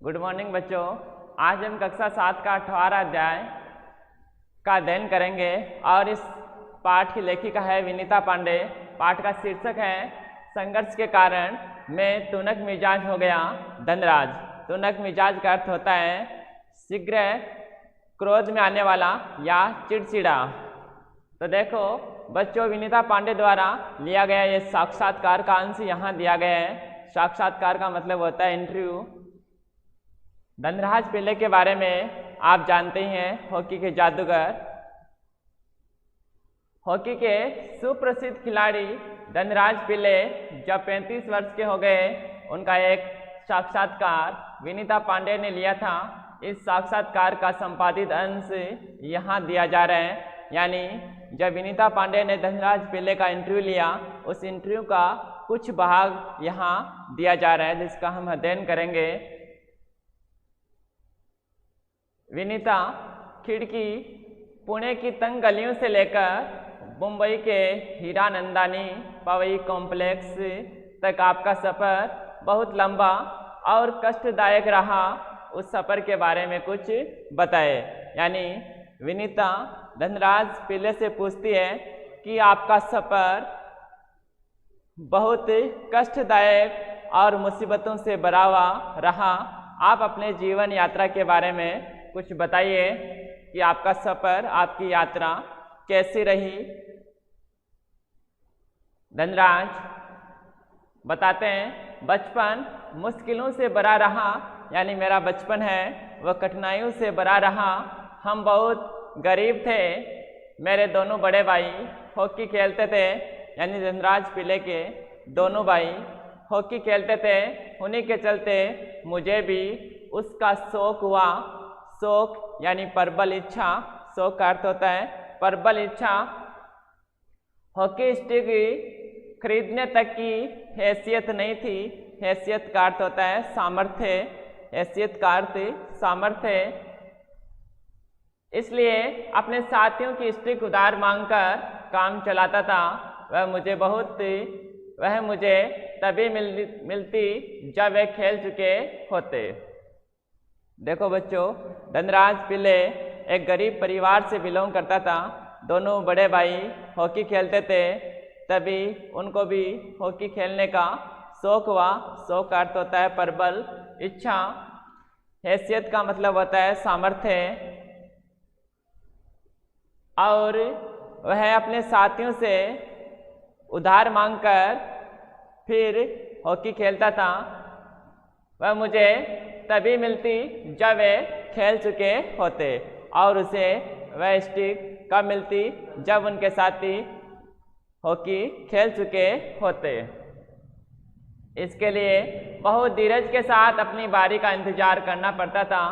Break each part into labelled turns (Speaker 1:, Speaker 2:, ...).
Speaker 1: Good morning बच्चों। आज हम कक्षा 7 का 18वां अध्याय का अध्ययन करेंगे और इस पाठ की लेखिका है विनीता पांडे। पाठ का शीर्षक है संघर्ष के कारण मैं तुनक मिजाज हो गया धनराज। तुनक मिजाज का अर्थ होता है शीघ्र क्रोध में आने वाला या चिड़चिड़ा। तो देखो बच्चों, विनीता पांडे द्वारा लिया गया ये साक्षात्कार का अंश यहाँ दिया गया है। साक्षात्कार का मतलब होता है इंटरव्यू। धनराज पिल्ले के बारे में आप जानते ही हैं, हॉकी के जादूगर। हॉकी के सुप्रसिद्ध खिलाड़ी धनराज पिल्ले जब 35 वर्ष के हो गए, उनका एक साक्षात्कार विनीता पांडे ने लिया था। इस साक्षात्कार का संपादित अंश यहाँ दिया जा रहा है। यानी जब विनीता पांडे ने धनराज पिल्ले का इंटरव्यू लिया, उस इंटरव्यू का कुछ भाग यहाँ दिया जा रहा है जिसका हम अध्ययन करेंगे। विनीता खिड़की पुणे की तंग गलियों से लेकर मुंबई के हीरानंदानी पवई कॉम्प्लेक्स तक आपका सफ़र बहुत लंबा और कष्टदायक रहा। उस सफ़र के बारे में कुछ बताए। यानी विनीता धनराज पिल्ले से पूछती है कि आपका सफ़र बहुत कष्टदायक और मुसीबतों से भरा हुआ रहा। आप अपने जीवन यात्रा के बारे में कुछ बताइए कि आपका सफ़र, आपकी यात्रा कैसी रही। धनराज बताते हैं बचपन मुश्किलों से भरा रहा। यानी मेरा बचपन है वह कठिनाइयों से भरा रहा। हम बहुत गरीब थे। मेरे दोनों बड़े भाई हॉकी खेलते थे। यानी धनराज पिल्ले के दोनों भाई हॉकी खेलते थे। उन्हीं के चलते मुझे भी उसका शौक हुआ। शौक यानी प्रबल इच्छा। शौक का अर्थ होता है प्रबल इच्छा। हॉकी स्टिक खरीदने तक की हैसियत नहीं थी। हैसियत का अर्थ होता है सामर्थ्य। हैसियत का अर्थ सामर्थ्य। इसलिए अपने साथियों की स्टिक उधार मांगकर काम चलाता था। वह मुझे तभी मिलती जब वे खेल चुके होते। देखो बच्चों, धनराज पिल्ले एक गरीब परिवार से बिलोंग करता था। दोनों बड़े भाई हॉकी खेलते थे, तभी उनको भी हॉकी खेलने का शौक हुआ। शौक का अर्थ होता है प्रबल इच्छा। हैसियत का मतलब होता है सामर्थ्य। और वह अपने साथियों से उधार मांगकर फिर हॉकी खेलता था। वह मुझे तभी मिलती जब वे खेल चुके होते, और उसे वह स्टिक कब मिलती जब उनके साथी हॉकी खेल चुके होते। इसके लिए बहुत धीरज के साथ अपनी बारी का इंतजार करना पड़ता था।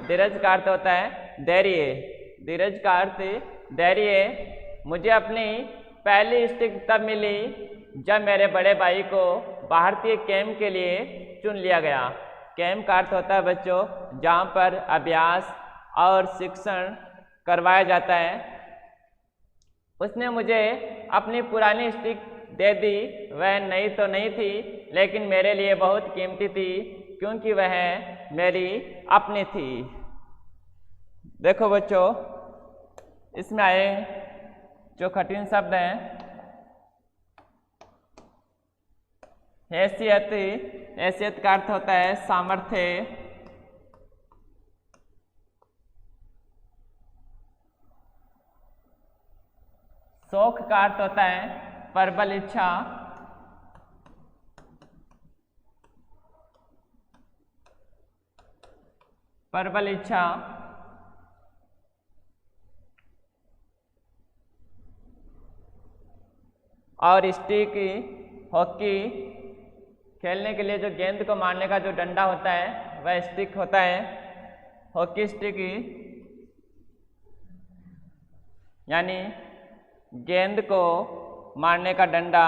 Speaker 1: धीरज का अर्थ होता है धैर्य। धीरज का अर्थ धैर्य। मुझे अपनी पहली स्टिक तब मिली जब मेरे बड़े भाई को भारतीय कैंप के लिए चुन लिया गया। कैंप का अर्थ होता है बच्चों जहाँ पर अभ्यास और शिक्षण करवाया जाता है। उसने मुझे अपनी पुरानी स्टिक दे दी। वह नई तो नहीं थी, लेकिन मेरे लिए बहुत कीमती थी क्योंकि वह मेरी अपनी थी। देखो बच्चों, इसमें आए जो कठिन शब्द हैं, हैसियत। हैसियत का अर्थ होता है सामर्थ्य। शौक का अर्थ होता है प्रबल इच्छा। प्रबल इच्छा। और स्टिक हॉकी खेलने के लिए जो गेंद को मारने का जो डंडा होता है वह स्टिक होता है। हॉकी स्टिक यानी गेंद को मारने का डंडा।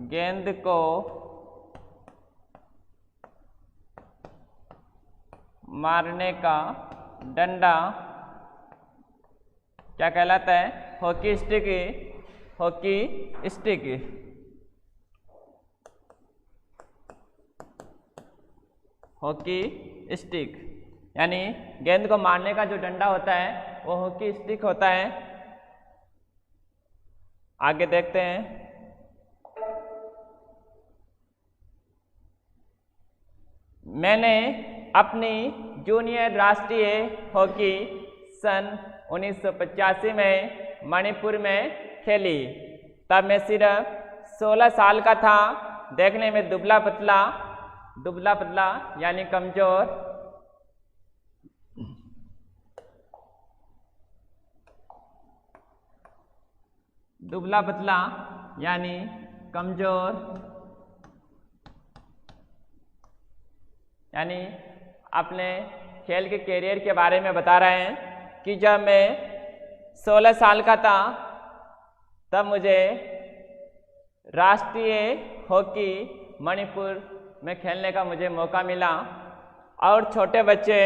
Speaker 1: गेंद को मारने का डंडा क्या कहलाता है? Hockey stick. Hockey stick. Hockey stick, यानी गेंद को मारने का जो डंडा होता है वो हॉकी स्टिक होता है। आगे देखते हैं। मैंने अपनी जूनियर राष्ट्रीय हॉकी सन 1985 में मणिपुर में खेली। तब मैं सिर्फ 16 साल का था। देखने में दुबला पतला यानी कमजोर, दुबला पतला यानी कमजोर, यानी अपने खेल के कैरियर के बारे में बता रहे हैं कि जब मैं 16 साल का था तब मुझे राष्ट्रीय हॉकी मणिपुर में खेलने का मुझे मौका मिला। और छोटे बच्चे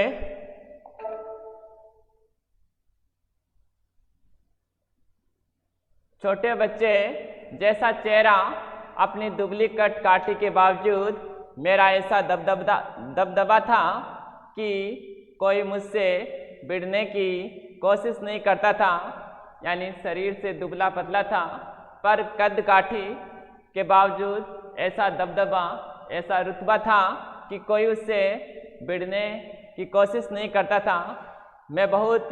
Speaker 1: जैसा चेहरा, अपनी दुबली कट काठी के बावजूद मेरा ऐसा दबदबा था कि कोई मुझसे भिड़ने की कोशिश नहीं करता था। यानी शरीर से दुबला पतला था पर कद काठी के बावजूद ऐसा दबदबा, ऐसा रुतबा था कि कोई उससे भिड़ने की कोशिश नहीं करता था। मैं बहुत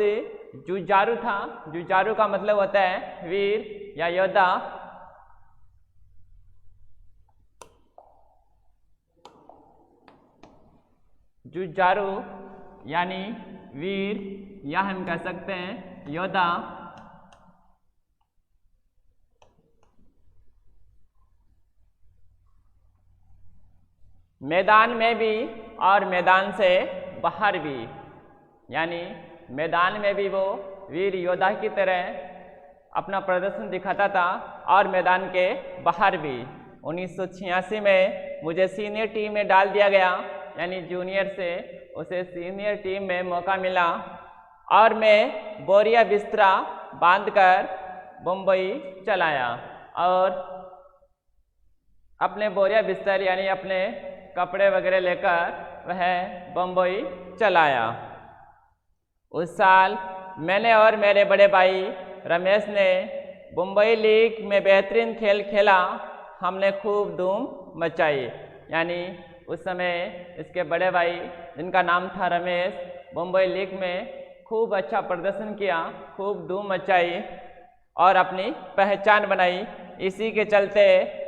Speaker 1: जुझारू था। जुझारू का मतलब होता है वीर या योद्धा। जुझारू यानी वीर या हम कह सकते हैं योद्धा। मैदान में भी और मैदान से बाहर भी, यानी मैदान में भी वो वीर योद्धा की तरह अपना प्रदर्शन दिखाता था और मैदान के बाहर भी। 1986 में मुझे सीनियर टीम में डाल दिया गया, यानी जूनियर से उसे सीनियर टीम में मौका मिला और मैं बोरिया बिस्तरा बांधकर मुंबई चलाया और अपने बोरिया बिस्तर यानी अपने कपड़े वगैरह लेकर वह बम्बई चलाया। उस साल मैंने और मेरे बड़े भाई रमेश ने मुंबई लीग में बेहतरीन खेल खेला। हमने खूब धूम मचाई। यानी उस समय इसके बड़े भाई जिनका नाम था रमेश, मुंबई लीग में खूब अच्छा प्रदर्शन किया, खूब धूम मचाई और अपनी पहचान बनाई। इसी के चलते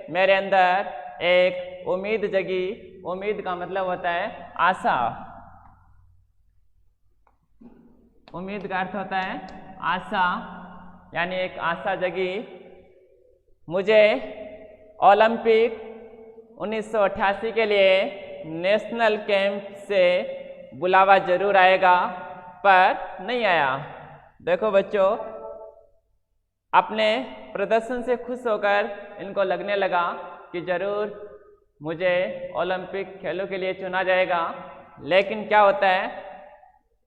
Speaker 1: मेरे अंदर एक उम्मीद जगी। उम्मीद का मतलब होता है आशा। उम्मीद का अर्थ होता है आशा, यानी एक आशा जगी। मुझे ओलंपिक 1988 के लिए नेशनल कैंप से बुलावा जरूर आएगा, पर नहीं आया। देखो बच्चों, अपने प्रदर्शन से खुश होकर इनको लगने लगा कि जरूर मुझे ओलंपिक खेलों के लिए चुना जाएगा, लेकिन क्या होता है,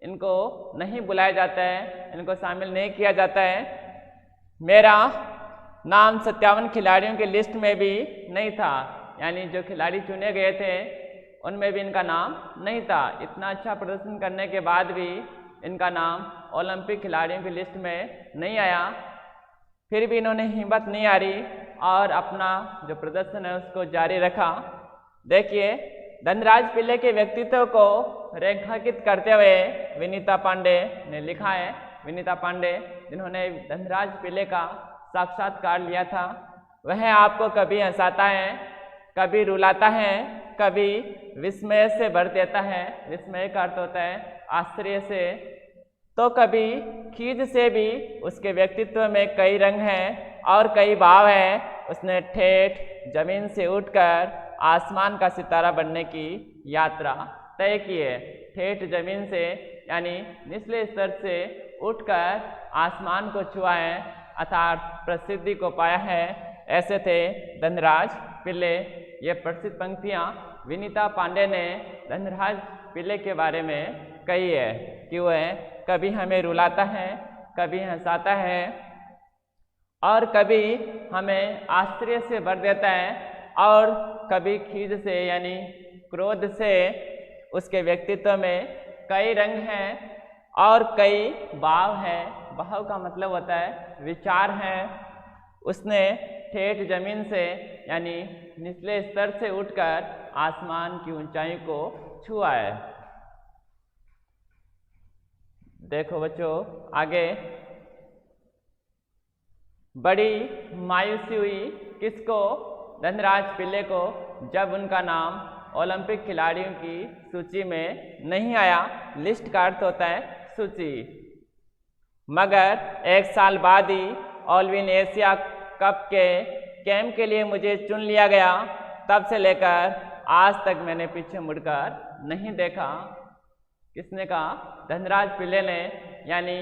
Speaker 1: इनको नहीं बुलाया जाता है, इनको शामिल नहीं किया जाता है। मेरा नाम 57 खिलाड़ियों की लिस्ट में भी नहीं था, यानी जो खिलाड़ी चुने गए थे उनमें भी इनका नाम नहीं था। इतना अच्छा प्रदर्शन करने के बाद भी इनका नाम ओलंपिक खिलाड़ियों की लिस्ट में नहीं आया। फिर भी इन्होंने हिम्मत नहीं हारी और अपना जो प्रदर्शन है उसको जारी रखा। देखिए, धनराज पिल्ले के व्यक्तित्व को रेखांकित करते हुए विनीता पांडे ने लिखा है। विनीता पांडे जिन्होंने धनराज पिल्ले का साक्षात्कार लिया था, वह आपको कभी हंसाता है, कभी रुलाता है, कभी विस्मय से भर देता है। विस्मय का अर्थ होता है आश्चर्य से। तो कभी खीज से भी। उसके व्यक्तित्व में कई रंग हैं और कई भाव हैं। उसने ठेठ जमीन से उठकर आसमान का सितारा बनने की यात्रा तय की है। ठेठ जमीन से यानी निचले स्तर से उठकर आसमान को छुआ है, अर्थात प्रसिद्धि को पाया है। ऐसे थे धनराज पिल्ले। ये प्रसिद्ध पंक्तियाँ विनीता पांडे ने धनराज पिल्ले के बारे में कही है कि वह कभी हमें रुलाता है, कभी हंसाता है और कभी हमें आश्चर्य से भर देता है और कभी खीज से यानी क्रोध से उसके व्यक्तित्व में कई रंग हैं और कई भाव हैं। भाव का मतलब होता है विचार हैं। उसने ठेठ जमीन से यानी निचले स्तर से उठकर आसमान की ऊंचाई को छुआ है। देखो बच्चों आगे, बड़ी मायूसी हुई किसको? धनराज पिल्ले को, जब उनका नाम ओलंपिक खिलाड़ियों की सूची में नहीं आया। लिस्ट का अर्थ होता है सूची। मगर एक साल बाद ही ओलविन एशिया कप के कैंप के लिए मुझे चुन लिया गया। तब से लेकर आज तक मैंने पीछे मुड़कर नहीं देखा। किसने कहा? धनराज पिल्ले ने। यानी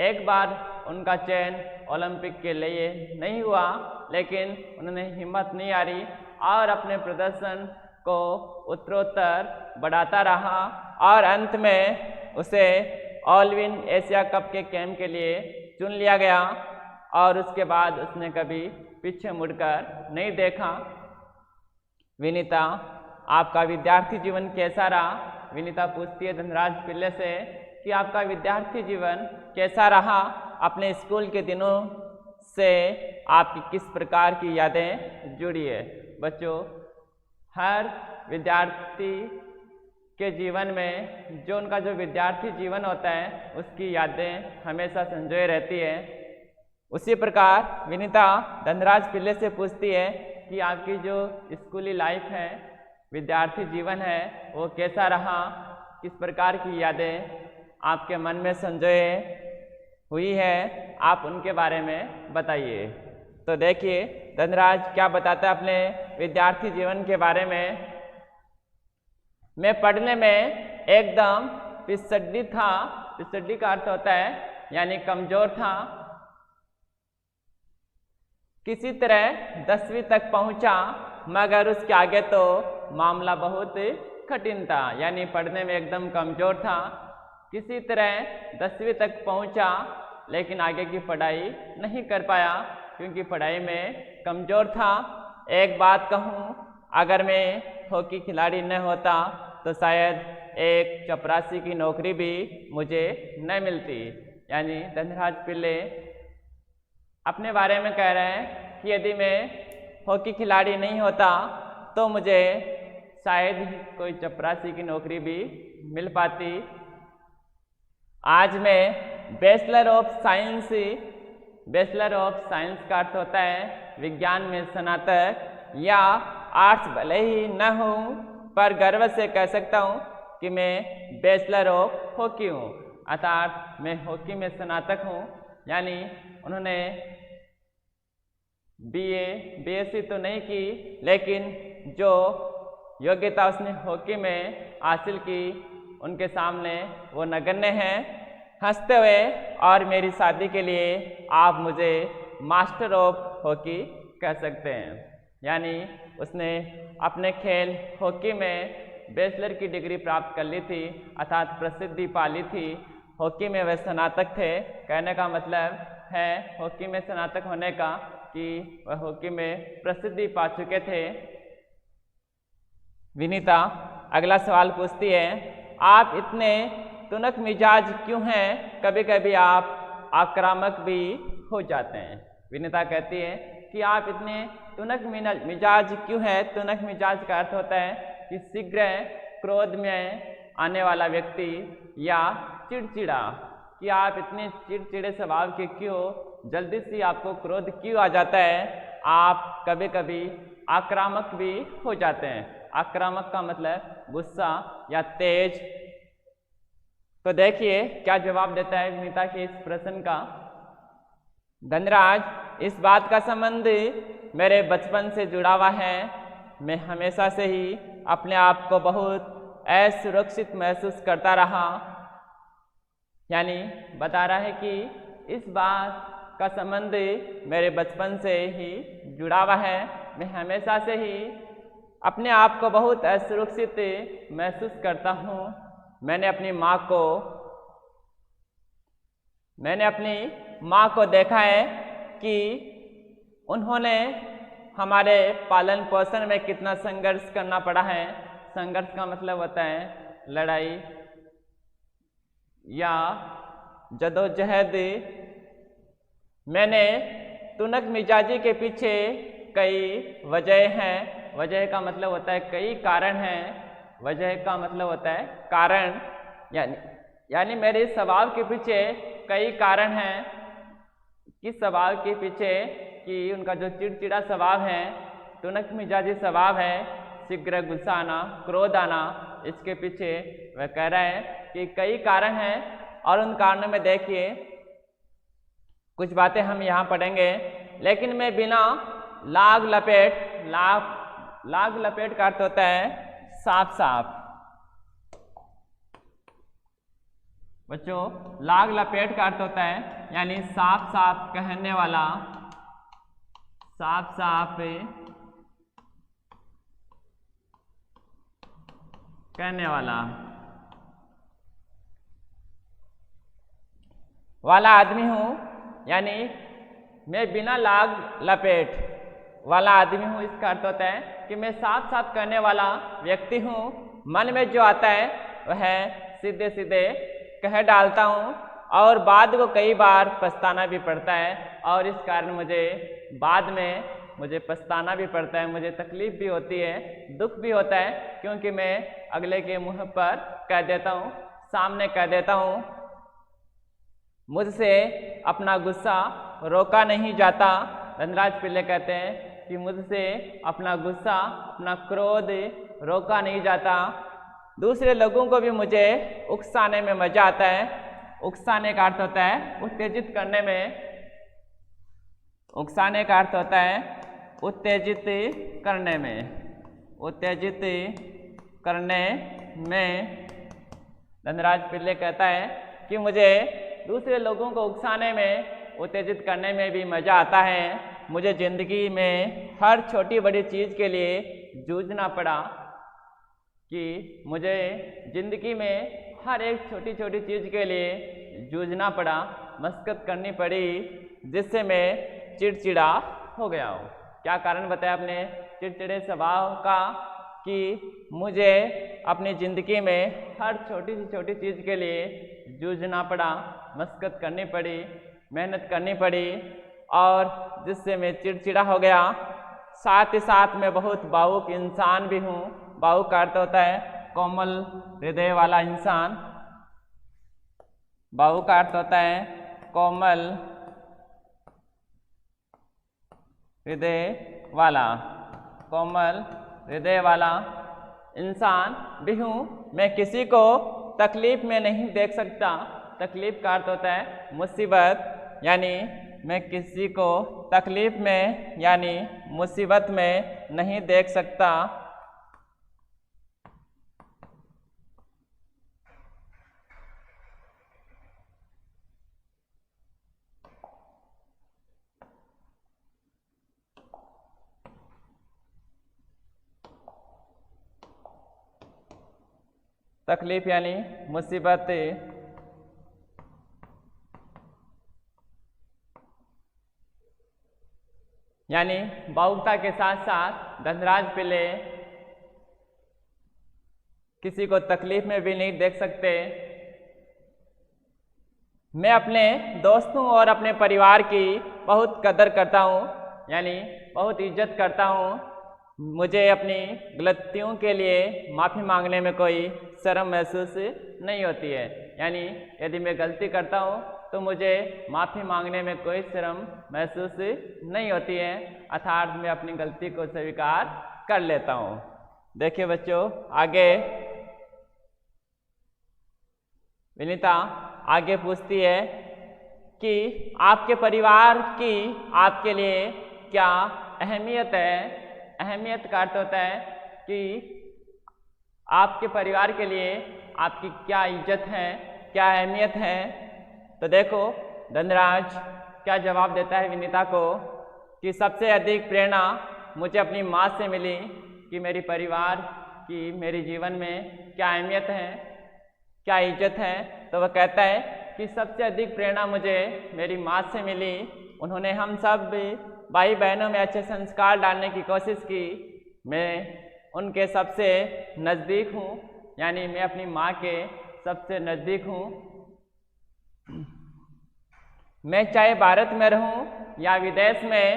Speaker 1: एक बार उनका चयन ओलंपिक के लिए नहीं हुआ, लेकिन उन्होंने हिम्मत नहीं हारी और अपने प्रदर्शन को उत्तरोत्तर बढ़ाता रहा और अंत में उसे ओलविन एशिया कप के कैंप के लिए चुन लिया गया और उसके बाद उसने कभी पीछे मुड़कर नहीं देखा। विनीता, आपका विद्यार्थी जीवन कैसा रहा? विनीता पूछती है धनराज पिल्ले से कि आपका विद्यार्थी जीवन कैसा रहा? अपने स्कूल के दिनों से आपकी किस प्रकार की यादें जुड़ी है? बच्चों, हर विद्यार्थी के जीवन में जो उनका जो विद्यार्थी जीवन होता है उसकी यादें हमेशा संजोए रहती है। उसी प्रकार विनीता धनराज पिल्ले से पूछती है कि आपकी जो स्कूली लाइफ है, विद्यार्थी जीवन है, वो कैसा रहा? किस प्रकार की यादें आपके मन में संजोए हुई है? आप उनके बारे में बताइए। तो देखिए धनराज क्या बताता है अपने विद्यार्थी जीवन के बारे में। मैं पढ़ने में एकदम पिछड़ी था। पिछड़ी का अर्थ होता है यानी कमजोर था। किसी तरह 10वीं तक पहुंचा, मगर उसके आगे तो मामला बहुत कठिन था। यानी पढ़ने में एकदम कमजोर था। किसी तरह 10वीं तक पहुंचा, लेकिन आगे की पढ़ाई नहीं कर पाया क्योंकि पढ़ाई में कमजोर था। एक बात कहूँ, अगर मैं हॉकी खिलाड़ी न होता तो शायद एक चपरासी की नौकरी भी मुझे न मिलती। यानी धनराज पिल्ले अपने बारे में कह रहे हैं कि यदि मैं हॉकी खिलाड़ी नहीं होता तो मुझे शायद ही कोई चपरासी की नौकरी भी मिल पाती। आज मैं बैचलर ऑफ साइंस का अर्थ होता है विज्ञान में स्नातक या आर्ट्स भले ही न हूँ, पर गर्व से कह सकता हूँ कि मैं बैचलर ऑफ हॉकी हूँ, अर्थात मैं हॉकी में स्नातक हूँ। यानी उन्होंने बीएससी तो नहीं की, लेकिन जो योग्यता उसने हॉकी में हासिल की उनके सामने वो नगण्य है। हंसते हुए और मेरी शादी के लिए आप मुझे मास्टर ऑफ हॉकी कह सकते हैं। यानी उसने अपने खेल हॉकी में बैचलर की डिग्री प्राप्त कर ली थी, अर्थात प्रसिद्धि पा ली थी। हॉकी में वे स्नातक थे। कहने का मतलब है हॉकी में स्नातक होने का कि वह हॉकी में प्रसिद्धि पा चुके थे। विनीता अगला सवाल पूछती है, आप इतने तुनक मिजाज क्यों हैं? कभी कभी आप आक्रामक भी हो जाते हैं। विनीता कहती है कि आप इतने तुनक मिजाज क्यों हैं? तुनक मिजाज का अर्थ होता है कि शीघ्र क्रोध में आने वाला व्यक्ति या चिड़चिड़ा। कि आप इतने चिड़चिड़े स्वभाव के क्यों? जल्दी से आपको क्रोध क्यों आ जाता है? आप कभी कभी आक्रामक भी हो जाते हैं। आक्रामक का मतलब गुस्सा या तेज। तो देखिए क्या जवाब देता है विनीता के इस प्रश्न का। धनराज, इस बात का संबंध मेरे बचपन से जुड़ा हुआ है। मैं हमेशा से ही अपने आप को बहुत असुरक्षित महसूस करता रहा। यानी बता रहा है कि इस बात का संबंध मेरे बचपन से ही जुड़ा हुआ है। मैं हमेशा से ही अपने आप को बहुत असुरक्षित महसूस करता हूँ। मैंने अपनी माँ को देखा है कि उन्होंने हमारे पालन पोषण में कितना संघर्ष करना पड़ा है। संघर्ष का मतलब होता है लड़ाई या जदोजहद। मैंने तुनक मिजाजी के पीछे कई वजह हैं। वजह का मतलब होता है कई कारण हैं। वजह का मतलब होता है कारण, यानी मेरे स्वभाव के पीछे कई कारण हैं। किस स्वभाव के पीछे? कि उनका जो चिड़चिड़ा स्वभाव है, तुनक मिजाजी स्वभाव है, शीघ्र गुस्सा आना, क्रोध आना, इसके पीछे वह कह रहा है कि कई कारण हैं। और उन कारणों में देखिए कुछ बातें हम यहाँ पढ़ेंगे, लेकिन मैं बिना लाग लपेट का अर्थ होता है साफ साफ। बच्चों, लाग लपेट का अर्थ होता है यानी साफ साफ कहने वाला, साफ साफ कहने वाला आदमी हूँ, यानी मैं बिना लाग लपेट वाला आदमी हूँ। इसका अर्थ होता है कि मैं साफ साफ कहने वाला व्यक्ति हूँ। मन में जो आता है वह सीधे सीधे कह डालता हूँ और बाद को कई बार पछताना भी पड़ता है, और इस कारण मुझे बाद में पछताना भी पड़ता है, मुझे तकलीफ भी होती है, दुख भी होता है, क्योंकि मैं अगले के मुंह पर कह देता हूँ, सामने कह देता हूँ। मुझसे अपना गुस्सा रोका नहीं जाता। धनराज पिल्ले कहते हैं कि मुझसे अपना गुस्सा, अपना क्रोध रोका नहीं जाता। दूसरे लोगों को भी मुझे उकसाने में मजा आता है। उकसाने का अर्थ होता है उत्तेजित करने में। उकसाने का अर्थ होता है उत्तेजित करने में। उत्तेजित करने में धनराज पिल्ले कहता है कि मुझे दूसरे लोगों को उकसाने में, उत्तेजित करने में भी मज़ा आता है। मुझे ज़िंदगी में हर छोटी बड़ी चीज़ के लिए जूझना पड़ा, कि मुझे ज़िंदगी में हर एक छोटी छोटी चीज़ के लिए जूझना पड़ा, मशक्क़त करनी पड़ी, जिससे मैं चिड़चिड़ा हो गया हूँ। क्या कारण बताया अपने चिड़चिड़े स्वभाव का? कि मुझे अपनी ज़िंदगी में हर छोटी सी छोटी चीज़ के लिए जूझना पड़ा, मशक्क़त करनी पड़ी, मेहनत करनी पड़ी, और जिससे मैं चिड़चिड़ा हो गया। साथ ही साथ मैं बहुत भावुक इंसान भी हूँ। भावुक का अर्थ होता है कोमल हृदय वाला इंसान। भावुक का अर्थ होता है कोमल हृदय वाला, कोमल हृदय वाला इंसान भी हूँ। मैं किसी को तकलीफ में नहीं देख सकता। तकलीफ का अर्थ होता है मुसीबत, यानी मैं किसी को तकलीफ में यानी मुसीबत में नहीं देख सकता। तकलीफ यानी मुसीबत। यानी भावुकता के साथ साथ धनराज पिल्ले किसी को तकलीफ में भी नहीं देख सकते। मैं अपने दोस्तों और अपने परिवार की बहुत कदर करता हूँ, यानी बहुत इज्जत करता हूँ। मुझे अपनी गलतियों के लिए माफ़ी मांगने में कोई शर्म महसूस नहीं होती है। यानी यदि मैं गलती करता हूँ तो मुझे माफ़ी मांगने में कोई शर्म महसूस नहीं होती है, अर्थात मैं अपनी गलती को स्वीकार कर लेता हूँ। देखिए बच्चों, आगे विनीता आगे पूछती है कि आपके परिवार की आपके लिए क्या अहमियत है। अहमियत का अर्थ होता है कि आपके परिवार के लिए आपकी क्या इज्जत है, क्या अहमियत है। तो देखो धनराज क्या जवाब देता है विनीता को कि सबसे अधिक प्रेरणा मुझे अपनी माँ से मिली कि मेरी परिवार की मेरे जीवन में क्या अहमियत है, क्या इज्जत है। तो वह कहता है कि सबसे अधिक प्रेरणा मुझे मेरी माँ से मिली। उन्होंने हम सब भाई बहनों में अच्छे संस्कार डालने की कोशिश की। मैं उनके सबसे नज़दीक हूँ, यानी मैं अपनी माँ के सबसे नज़दीक हूँ। मैं चाहे भारत में रहूँ या विदेश में,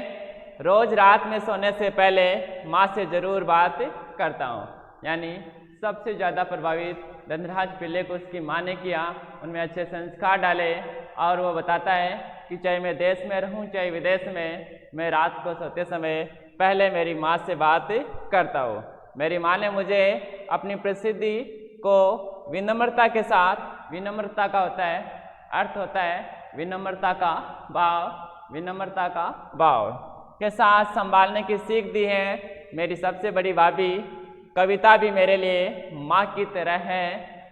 Speaker 1: रोज़ रात में सोने से पहले माँ से ज़रूर बात करता हूँ। यानी सबसे ज़्यादा प्रभावित धनराज पिल्ले को उसकी माँ ने किया, उनमें अच्छे संस्कार डाले। और वो बताता है कि चाहे मैं देश में रहूं चाहे विदेश में, मैं रात को सोते समय पहले मेरी माँ से बात करता हूँ। मेरी माँ ने मुझे अपनी प्रसिद्धि को विनम्रता के साथ, विनम्रता का होता है अर्थ होता है विनम्रता का भाव, विनम्रता का भाव के साथ संभालने की सीख दी है। मेरी सबसे बड़ी भाभी कविता भी मेरे लिए माँ की तरह है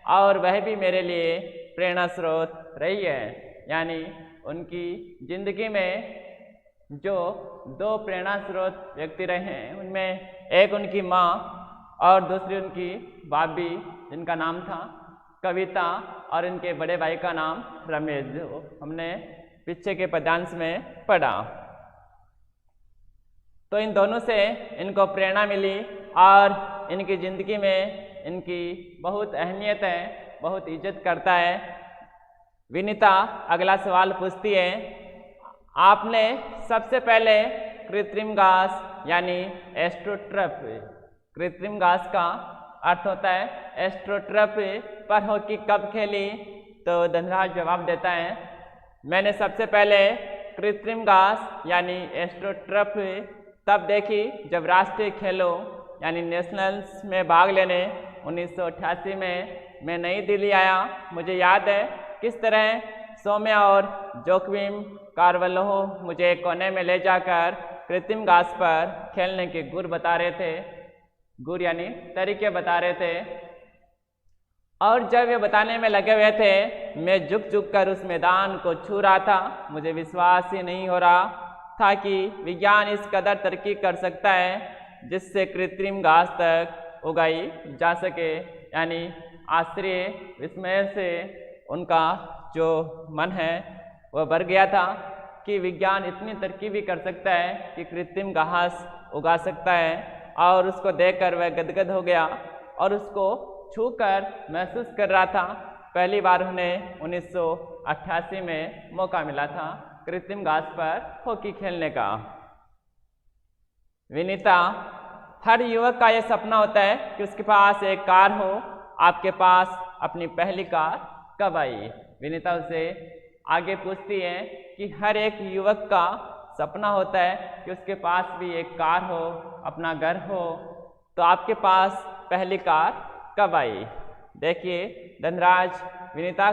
Speaker 1: और वह भी मेरे लिए प्रेरणा स्रोत रही है। यानी उनकी जिंदगी में जो दो प्रेरणा स्रोत व्यक्ति रहे हैं, उनमें एक उनकी माँ और दूसरी उनकी भाभी, जिनका नाम था कविता, और इनके बड़े भाई का नाम रमेश, जो हमने पीछे के पद्यांश में पढ़ा। तो इन दोनों से इनको प्रेरणा मिली और इनकी ज़िंदगी में इनकी बहुत अहमियत है, बहुत इज्जत करता है। विनीता अगला सवाल पूछती है, आपने सबसे पहले कृत्रिम घास यानी एस्ट्रोटर्फ, कृत्रिम घास का अर्थ होता है एस्ट्रोटर्फ, पर हॉकी कब खेली? तो धनराज जवाब देता है, मैंने सबसे पहले कृत्रिम घास यानी एस्ट्रोटर्फ तब देखी जब राष्ट्रीय खेलों यानी नेशनल्स में भाग लेने 1988 में मैं नई दिल्ली आया। मुझे याद है किस तरह सौम्या और जोक्विम कार्वलोह मुझे एक कोने में ले जाकर कृत्रिम घास पर खेलने के गुर बता रहे थे, गुर यानी तरीके बता रहे थे। और जब ये बताने में लगे हुए थे, मैं झुक झुक कर उस मैदान को छू रहा था। मुझे विश्वास ही नहीं हो रहा था कि विज्ञान इस कदर तरक्की कर सकता है जिससे कृत्रिम घास तक उगाई जा सके। यानी आश्चर्य विस्मय से उनका जो मन है वह भर गया था कि विज्ञान इतनी तरक्की भी कर सकता है कि कृत्रिम घास उगा सकता है। और उसको देखकर वह गदगद हो गया और उसको छूकर महसूस कर रहा था। पहली बार उन्हें 1988 में मौका मिला था कृत्रिम घास पर हॉकी खेलने का। विनीता, हर युवक का यह सपना होता है कि उसके पास एक कार हो। आपके पास अपनी पहली कार कब आई? विनीता उसे आगे पूछती है कि हर एक युवक का सपना होता है कि उसके पास भी एक कार हो, अपना घर हो। तो आपके पास पहली कार कब आई? देखिए धनराज विनीता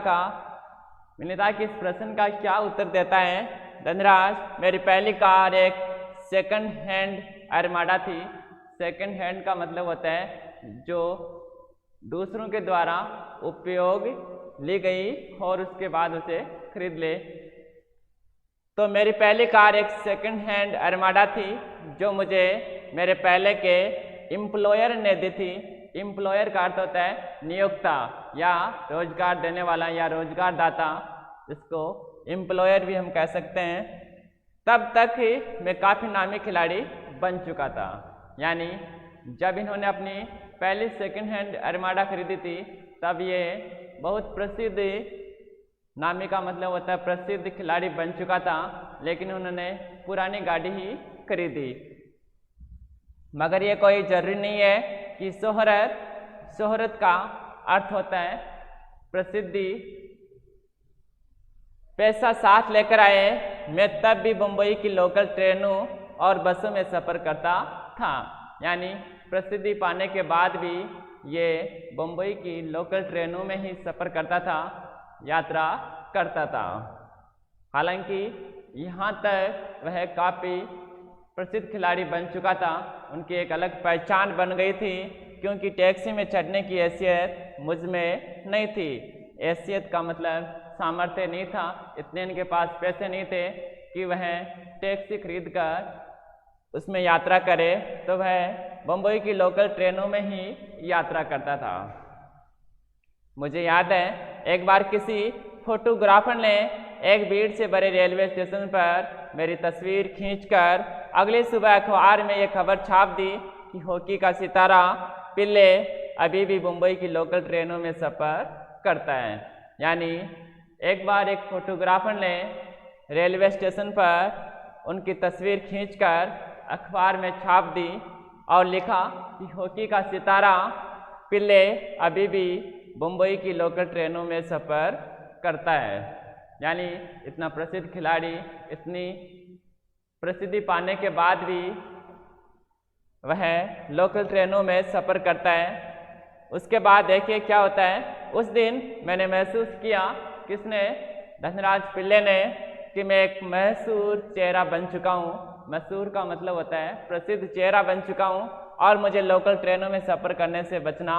Speaker 1: के इस प्रश्न का क्या उत्तर देता है। धनराज, मेरी पहली कार एक सेकंड हैंड अरमाडा थी। सेकंड हैंड का मतलब होता है जो दूसरों के द्वारा उपयोग ली गई और उसके बाद उसे खरीद ले। तो मेरी पहली कार एक सेकंड हैंड अरमाडा थी जो मुझे मेरे पहले के एम्प्लॉयर ने दी थी। एम्प्लॉयर का अर्थ होता है नियोक्ता या रोजगार देने वाला या रोजगार दाता, इसको एम्प्लॉयर भी हम कह सकते हैं। तब तक ही मैं काफ़ी नामी खिलाड़ी बन चुका था। यानी जब इन्होंने अपनी पहली सेकंड हैंड अरमाडा खरीदी थी तब ये बहुत प्रसिद्ध, नामी का मतलब होता है प्रसिद्ध खिलाड़ी बन चुका था, लेकिन उन्होंने पुरानी गाड़ी ही खरीदी। मगर ये कोई जरूरी नहीं है कि शोहरत का अर्थ होता है प्रसिद्धि। पैसा साथ लेकर आए। मैं तब भी मुंबई की लोकल ट्रेनों और बसों में सफ़र करता था। यानी प्रसिद्धि पाने के बाद भी ये मुंबई की लोकल ट्रेनों में ही सफ़र करता था, यात्रा करता था। हालांकि यहाँ तक वह काफ़ी प्रसिद्ध खिलाड़ी बन चुका था, उनकी एक अलग पहचान बन गई थी, क्योंकि टैक्सी में चढ़ने की हैसियत मुझ में नहीं थी। हैसियत का मतलब सामर्थ्य नहीं था, इतने इनके पास पैसे नहीं थे कि वह टैक्सी खरीद कर उसमें यात्रा करे, तो वह मुंबई की लोकल ट्रेनों में ही यात्रा करता था। मुझे याद है एक बार किसी फोटोग्राफर ने एक भीड़ से भरे रेलवे स्टेशन पर मेरी तस्वीर खींचकर अगली सुबह अखबार में यह खबर छाप दी कि हॉकी का सितारा पिल्ले अभी भी मुंबई की लोकल ट्रेनों में सफ़र करता है। यानी एक बार एक फोटोग्राफर ने रेलवे स्टेशन पर उनकी तस्वीर खींचकर अखबार में छाप दी और लिखा कि हॉकी का सितारा पिल्ले अभी भी मुंबई की लोकल ट्रेनों में सफ़र करता है। यानी इतना प्रसिद्ध खिलाड़ी इतनी प्रसिद्धि पाने के बाद भी वह लोकल ट्रेनों में सफ़र करता है। उसके बाद देखिए क्या होता है। उस दिन मैंने महसूस किया, किसने, धनराज पिल्ले ने, कि मैं एक मशहूर चेहरा बन चुका हूँ। मशहूर का मतलब होता है प्रसिद्ध चेहरा बन चुका हूँ और मुझे लोकल ट्रेनों में सफ़र करने से बचना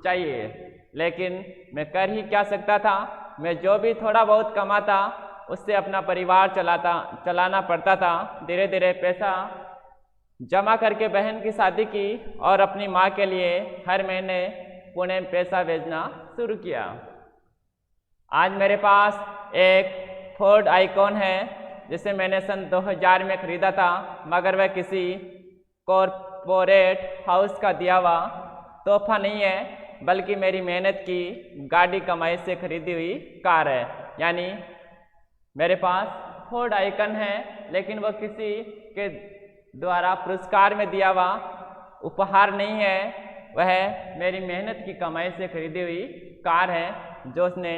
Speaker 1: चाहिए। लेकिन मैं कर ही क्या सकता था। मैं जो भी थोड़ा बहुत कमाता उससे अपना परिवार चलाना पड़ता था। धीरे धीरे पैसा जमा करके बहन की शादी की और अपनी माँ के लिए हर महीने पुणे में पैसा भेजना शुरू किया। आज मेरे पास एक फोर्ड आइकॉन है जिसे मैंने सन 2000 में ख़रीदा था, मगर वह किसी कॉरपोरेट हाउस का दिया हुआ तोहफा नहीं है, बल्कि मेरी मेहनत की गाड़ी कमाई से खरीदी हुई कार है। यानी मेरे पास फोर्ड आइकन है, लेकिन वह किसी के द्वारा पुरस्कार में दिया हुआ उपहार नहीं है। वह मेरी मेहनत की कमाई से खरीदी हुई कार है जो उसने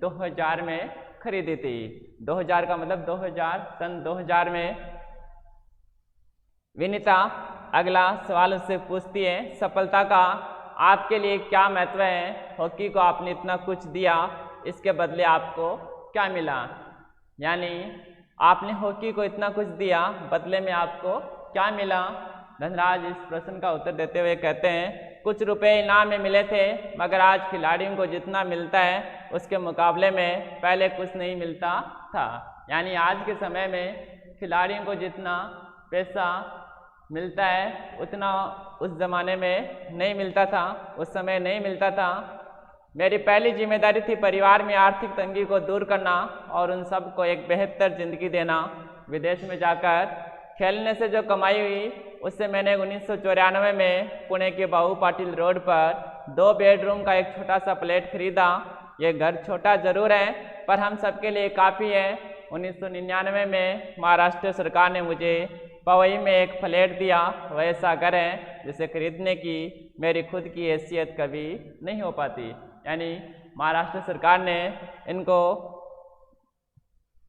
Speaker 1: 2000 में खरीदी थी। 2000 का मतलब सन 2000 में। विनीता अगला सवाल उससे पूछती है, सफलता का आपके लिए क्या महत्व है? हॉकी को आपने इतना कुछ दिया, इसके बदले आपको क्या मिला? यानी आपने हॉकी को इतना कुछ दिया, बदले में आपको क्या मिला? धनराज इस प्रश्न का उत्तर देते हुए कहते हैं, कुछ रुपए इनाम में मिले थे, मगर आज खिलाड़ियों को जितना मिलता है उसके मुकाबले में पहले कुछ नहीं मिलता था। यानी आज के समय में खिलाड़ियों को जितना पैसा मिलता है उतना उस ज़माने में नहीं मिलता था, उस समय नहीं मिलता था। मेरी पहली जिम्मेदारी थी परिवार में आर्थिक तंगी को दूर करना और उन सब को एक बेहतर ज़िंदगी देना। विदेश में जाकर खेलने से जो कमाई हुई उससे मैंने 1994 में पुणे के बाबू पाटिल रोड पर 2 बेडरूम का एक छोटा सा फ्लैट खरीदा। ये घर छोटा ज़रूर है पर हम सबके लिए काफ़ी है। 1999 में महाराष्ट्र सरकार ने मुझे पवई में एक फ्लैट दिया। वैसा घर है जिसे खरीदने की मेरी खुद की हैसियत कभी नहीं हो पाती। यानी महाराष्ट्र सरकार ने इनको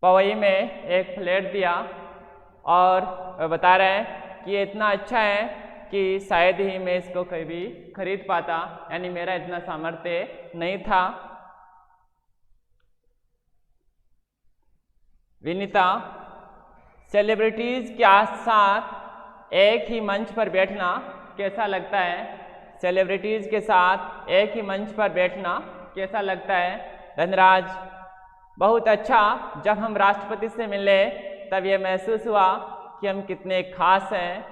Speaker 1: पवई में एक फ्लैट दिया और बता रहे हैं कि ये इतना अच्छा है कि शायद ही मैं इसको कभी खरीद पाता। यानी मेरा इतना सामर्थ्य नहीं था। विनीता, सेलिब्रिटीज़ के साथ एक ही मंच पर बैठना कैसा लगता है? सेलिब्रिटीज़ के साथ एक ही मंच पर बैठना कैसा लगता है? धनराज, बहुत अच्छा। जब हम राष्ट्रपति से मिले तब ये महसूस हुआ कि हम कितने खास हैं।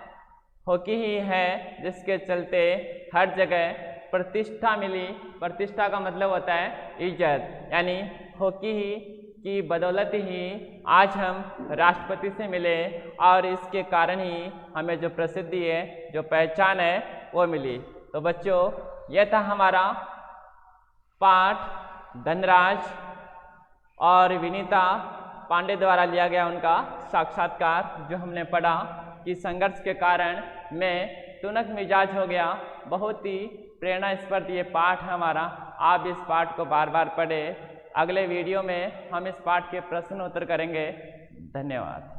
Speaker 1: हॉकी ही है जिसके चलते हर जगह प्रतिष्ठा मिली। प्रतिष्ठा का मतलब होता है इज्जत। यानी हॉकी ही की बदौलत ही आज हम राष्ट्रपति से मिले और इसके कारण ही हमें जो प्रसिद्धि है, जो पहचान है, वो मिली। तो बच्चों, यह था हमारा पाठ धनराज और विनीता पांडे द्वारा लिया गया उनका साक्षात्कार, जो हमने पढ़ा कि संघर्ष के कारण मैं तुनक मिजाज हो गया। बहुत ही प्रेरणास्पद ये पाठ हमारा। आप इस पाठ को बार बार पढ़ें। अगले वीडियो में हम इस पाठ के प्रश्न उत्तर करेंगे। धन्यवाद।